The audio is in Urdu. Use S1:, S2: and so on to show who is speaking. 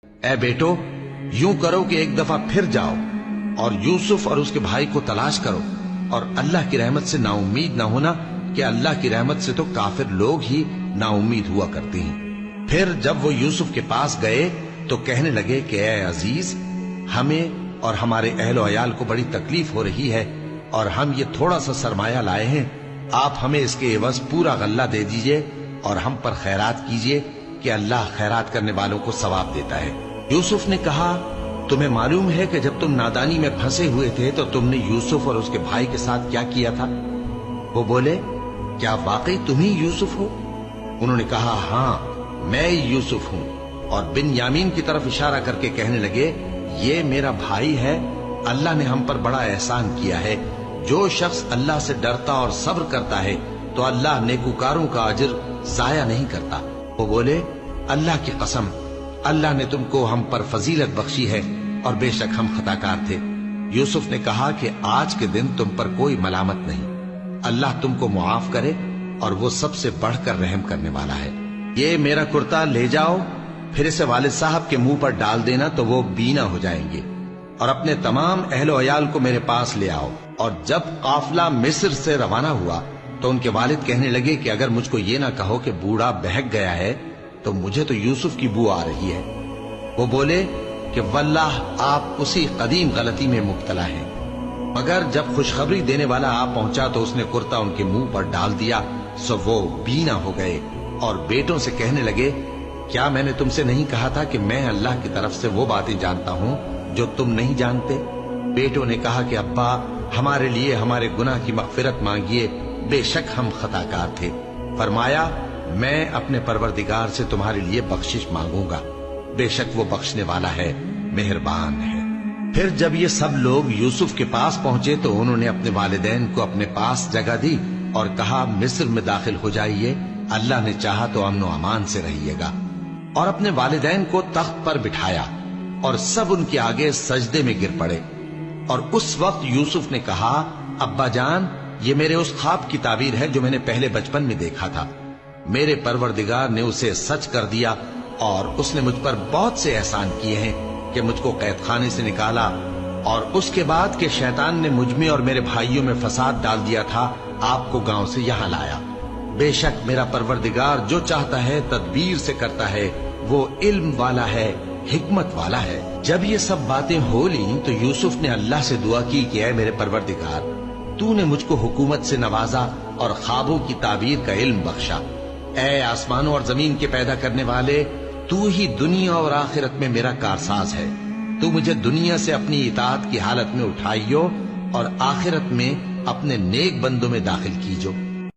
S1: اے بیٹو، یوں کرو کہ ایک دفعہ پھر جاؤ اور یوسف اور اس کے بھائی کو تلاش کرو، اور اللہ کی رحمت سے نا امید نہ ہونا کہ اللہ کی رحمت سے تو کافر لوگ ہی نا امید ہوا کرتے ہیں۔ پھر جب وہ یوسف کے پاس گئے تو کہنے لگے کہ اے عزیز، ہمیں اور ہمارے اہل و عیال کو بڑی تکلیف ہو رہی ہے، اور ہم یہ تھوڑا سا سرمایہ لائے ہیں، آپ ہمیں اس کے عوض پورا غلہ دے دیجئے اور ہم پر خیرات کیجئے کہ اللہ خیرات کرنے والوں کو ثواب دیتا ہے۔ یوسف نے کہا، تمہیں معلوم ہے کہ جب تم نادانی میں پھنسے ہوئے تھے تو تم نے یوسف اور اس کے بھائی کے ساتھ کیا کیا تھا؟ وہ بولے، کیا واقعی تم ہی یوسف ہو؟ انہوں نے کہا، ہاں میں یوسف ہوں، اور بن یامین کی طرف اشارہ کر کے کہنے لگے، یہ میرا بھائی ہے، اللہ نے ہم پر بڑا احسان کیا ہے۔ جو شخص اللہ سے ڈرتا اور صبر کرتا ہے تو اللہ نیکوکاروں کا اجر ضائع نہیں کرتا۔ وہ بولے، اللہ کی قسم، اللہ نے تم کو ہم پر فضیلت بخشی ہے، اور بے شک ہم خطا کار تھے۔ یوسف نے کہا کہ آج کے دن تم پر کوئی ملامت نہیں، اللہ تم کو معاف کرے، اور وہ سب سے بڑھ کر رحم کرنے والا ہے۔ یہ میرا کرتا لے جاؤ، پھر اسے والد صاحب کے منہ پر ڈال دینا تو وہ بینا ہو جائیں گے، اور اپنے تمام اہل و عیال کو میرے پاس لے آؤ۔ اور جب قافلہ مصر سے روانہ ہوا تو ان کے والد کہنے لگے کہ اگر مجھ کو یہ نہ کہو کہ بوڑھا بہک گیا ہے تو مجھے تو یوسف کی بو آ رہی ہے۔ وہ بولے کہ واللہ آپ اسی قدیم غلطی میں مبتلا ہیں۔ مگر جب خوشخبری دینے والا آ پہنچا تو اس نے کرتا ان کے منہ پر ڈال دیا، سو وہ بینا ہو گئے، اور بیٹوں سے کہنے لگے، کیا میں نے تم سے نہیں کہا تھا کہ میں اللہ کی طرف سے وہ باتیں جانتا ہوں جو تم نہیں جانتے؟ بیٹوں نے کہا کہ ابا، ہمارے لیے ہمارے گناہ کی مغفرت مانگیے، بے شک ہم خطا کار تھے۔ فرمایا، میں اپنے پروردگار سے تمہارے لیے بخشش مانگوں گا، بے شک وہ بخشنے والا ہے، مہربان ہے۔ پھر جب یہ سب لوگ یوسف کے پاس پہنچے تو انہوں نے اپنے والدین کو اپنے پاس جگہ دی اور کہا، مصر میں داخل ہو جائیے، اللہ نے چاہا تو امن و امان سے رہیے گا۔ اور اپنے والدین کو تخت پر بٹھایا، اور سب ان کے آگے سجدے میں گر پڑے۔ اور اس وقت یوسف نے کہا، ابا جان، یہ میرے اس خواب کی تعبیر ہے جو میں نے پہلے بچپن میں دیکھا تھا۔ میرے پروردگار نے اسے سچ کر دیا، اور اس نے مجھ پر بہت سے احسان کیے ہیں کہ مجھ کو قید خانے سے نکالا، اور اس کے بعد کہ شیطان نے مجھ میں اور میرے بھائیوں میں فساد ڈال دیا تھا، آپ کو گاؤں سے یہاں لایا۔ بے شک میرا پروردگار جو چاہتا ہے تدبیر سے کرتا ہے، وہ علم والا ہے، حکمت والا ہے۔ جب یہ سب باتیں ہو لیں تو یوسف نے اللہ سے دعا کی کہ اے میرے پروردگار، تو نے مجھ کو حکومت سے نوازا اور خوابوں کی تعبیر کا علم بخشا۔ اے آسمانوں اور زمین کے پیدا کرنے والے، تو ہی دنیا اور آخرت میں میرا کارساز ہے۔ تو مجھے دنیا سے اپنی اطاعت کی حالت میں اٹھائیو، اور آخرت میں اپنے نیک بندوں میں داخل کیجو۔